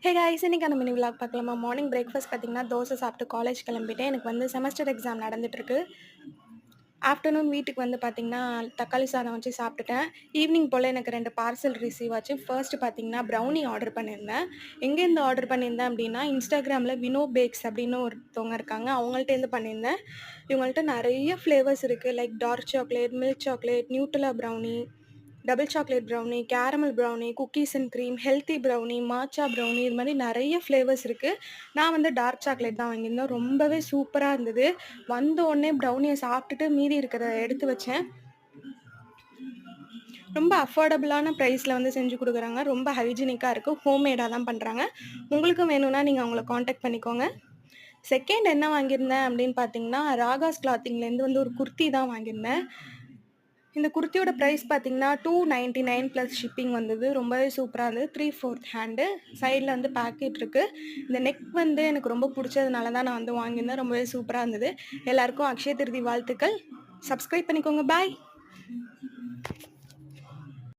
Hey guys, இன்னைக்கான mini vlog பார்க்கலாமா? Morning breakfast பார்த்தீங்கன்னா தோசை சாப்பிட்டு காலேஜ் கிளம்பிட்டேன். எனக்கு வந்து செமஸ்டர் எக்ஸாம் நடந்துட்டுருக்கு. ஆஃப்டர்நூன் வீட்டுக்கு வந்து பார்த்தீங்கன்னா தக்காளி சாதம் வச்சு சாப்பிட்டுட்டேன். ஈவினிங் போல் எனக்கு 2 பார்சல் ரிசீவ் ஆச்சு. ஃபர்ஸ்ட் பார்த்தீங்கன்னா ப்ரௌனி ஆர்டர் பண்ணியிருந்தேன். எங்கேருந்து ஆர்டர் பண்ணியிருந்தேன் அப்படின்னா, இன்ஸ்டாகிராமில் வினோ பேக்ஸ் அப்படின்னு ஒருத்தவங்க இருக்காங்க. அவங்கள்ட்டேருந்து பண்ணியிருந்தேன். இவங்கள்ட்ட நிறைய ஃப்ளேவர்ஸ் இருக்குது. Like dark chocolate, milk chocolate, நியூட்ரலா brownie, double chocolate brownie, caramel brownie, cookies and cream, healthy brownie, matcha brownie, இது மாதிரி நிறைய ஃப்ளேவர்ஸ் இருக்குது. நான் வந்து டார்க் சாக்லேட் தான் வாங்கியிருந்தேன். ரொம்பவே சூப்பராக இருந்தது. வந்த உடனே ப்ரௌனியை சாப்பிட்டுட்டு மீதி இருக்கிறத எடுத்து வச்சேன். ரொம்ப அஃபோர்டபுளான ப்ரைஸில் வந்து செஞ்சு கொடுக்குறாங்க. ரொம்ப ஹைஜீனிக்காக இருக்குது. ஹோம்மேடாக தான் பண்ணுறாங்க. உங்களுக்கும் வேணும்னா நீங்கள் அவங்கள காண்டாக்ட் பண்ணிக்கோங்க. செகண்ட் என்ன வாங்கியிருந்தேன் அப்படின்னு பார்த்தீங்கன்னா, ராகாஸ் கிளாத்திங்லேருந்து வந்து ஒரு குர்த்தி தான் வாங்கியிருந்தேன். இந்த குர்த்தியோட ப்ரைஸ் பார்த்தீங்கன்னா 299 ப்ளஸ் ஷிப்பிங் வந்தது. ரொம்பவே சூப்பராக இருந்தது. 3/4 ஹேண்டு, சைடில் வந்து பாக்கெட் இருக்குது. இந்த நெக் வந்து எனக்கு ரொம்ப பிடிச்சதுனால தான் நான் வந்து வாங்கியிருந்தேன். ரொம்பவே சூப்பராக இருந்தது. எல்லாருக்கும் அக்ஷய திருதி வாழ்த்துக்கள். சப்ஸ்கிரைப் பண்ணிக்கோங்க. பாய்.